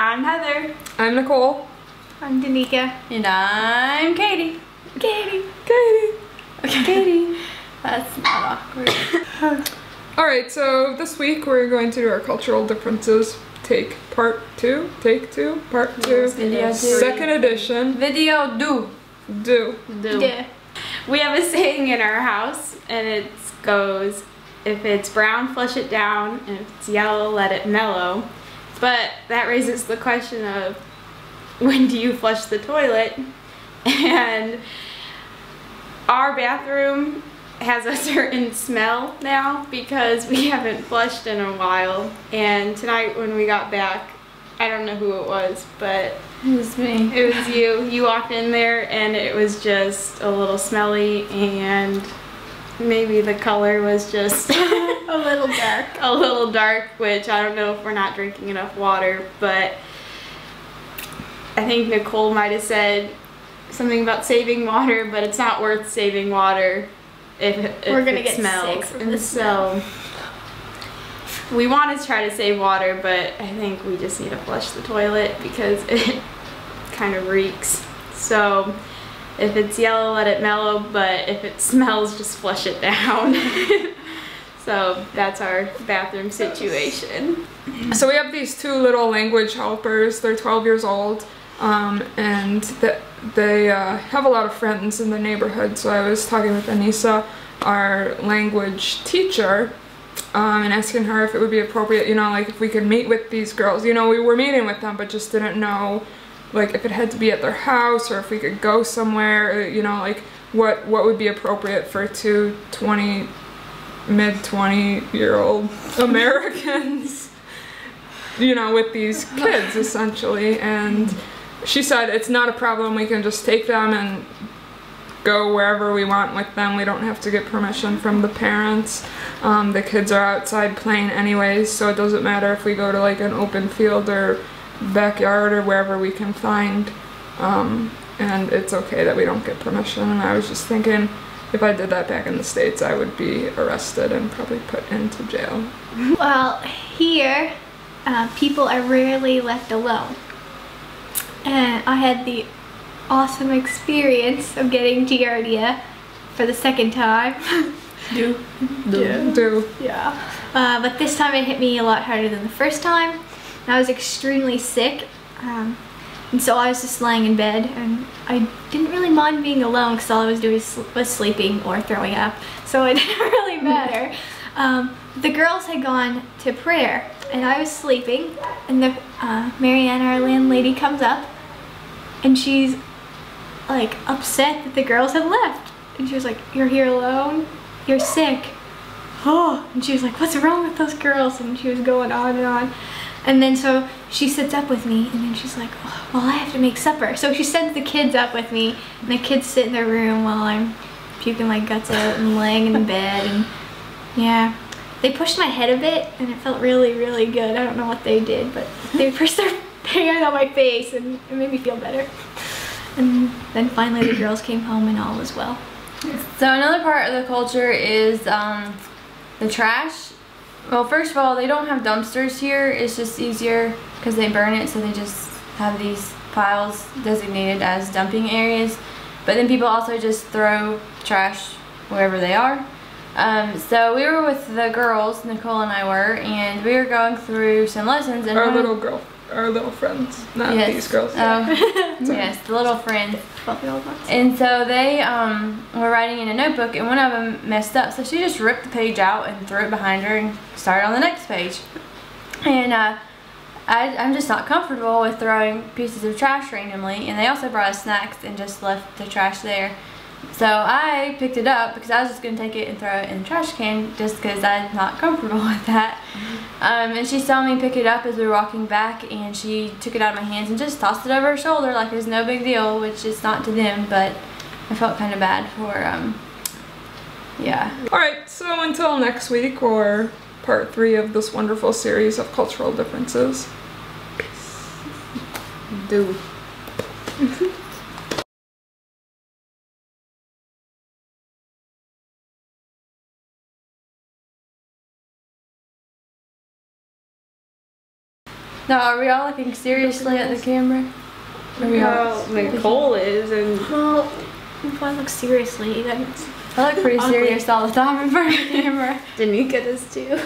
I'm Heather. I'm Nicole. I'm Danica. And I'm Katie. Katie. Okay. Katie. That's not awkward. Alright, so this week we're going to do our cultural differences. Take part 2. Take 2. Part 2. Video 2. Second edition. Video do. Yeah. We have a saying in our house, and it goes, if it's brown, flush it down, and if it's yellow, let it mellow. But that raises the question of, when do you flush the toilet? And our bathroom has a certain smell now because we haven't flushed in a while. And tonight when we got back, I don't know who it was, but It was me. it was you. You walked in there and it was just a little smelly, and maybe the color was just A little dark. a little dark, which I don't know if we're not drinking enough water, but I think Nicole might have said something about saving water, but it's not worth saving water if We're gonna it get smells. sick from And the so we want to try to save water, but I think we just need to flush the toilet because it kind of reeks. So if it's yellow, let it mellow, but if it smells, just flush it down. So that's our bathroom situation. So we have these two little language helpers. They're 12 years old, and they have a lot of friends in the neighborhood. So I was talking with Anissa, our language teacher, and asking her if it would be appropriate, you know, like if we could meet with these girls. You know, we were meeting with them, but just didn't know, like, if it had to be at their house or if we could go somewhere, you know, like what would be appropriate for two mid-20-year-old Americans, you know, with these kids essentially. And she said it's not a problem, we can just take them and go wherever we want with them. We don't have to get permission from the parents. The kids are outside playing anyways, so it doesn't matter if we go to like an open field or backyard or wherever we can find, and it's okay that we don't get permission. And I was just thinking, if I did that back in the States, I would be arrested and probably put into jail. Well, here, people are rarely left alone. And I had the awesome experience of getting Giardia for the second time. Do. Yeah. But this time it hit me a lot harder than the first time. And I was extremely sick. And so I was just laying in bed, and I didn't really mind being alone because all I was doing was sleeping or throwing up. So it didn't really matter. The girls had gone to prayer, and I was sleeping, and the Marianne, our landlady, comes up, and she's like upset that the girls had left. And she was like, "You're here alone? You're sick." Oh, and she was like, "What's wrong with those girls?" And she was going on and on. And then so she sits up with me, and then she's like, "Oh, well, I have to make supper." So she sends the kids up with me, and the kids sit in their room while I'm puking my guts out and laying in bed. And yeah, they pushed my head a bit, and it felt really, really good. I don't know what they did, but they pushed their hand on my face, and it made me feel better. And then finally the girls came home, and all was well. So another part of the culture is the trash. Well, first of all, they don't have dumpsters here. It's just easier because they burn it, so they just have these piles designated as dumping areas. But then people also just throw trash wherever they are. So we were with the girls, Nicole and I were, and we were going through some lessons. And Our little friends, not these girls. Yes, the little friends. And so they were writing in a notebook, and one of them messed up, so she just ripped the page out and threw it behind her and started on the next page. And I'm just not comfortable with throwing pieces of trash randomly, and they also brought us snacks and just left the trash there. So I picked it up because I was just going to take it and throw it in the trash can just because I'm not comfortable with that. And she saw me pick it up as we were walking back, and she took it out of my hands and just tossed it over her shoulder like it was no big deal, which is not to them, but I felt kind of bad for, yeah. Alright, so until next week, or part 3 of this wonderful series of cultural differences. Do. Now, are we all looking seriously at the camera? Well, Nicole is, and Well, if I look seriously, then I look pretty serious all the time in front of the camera. Danica does too.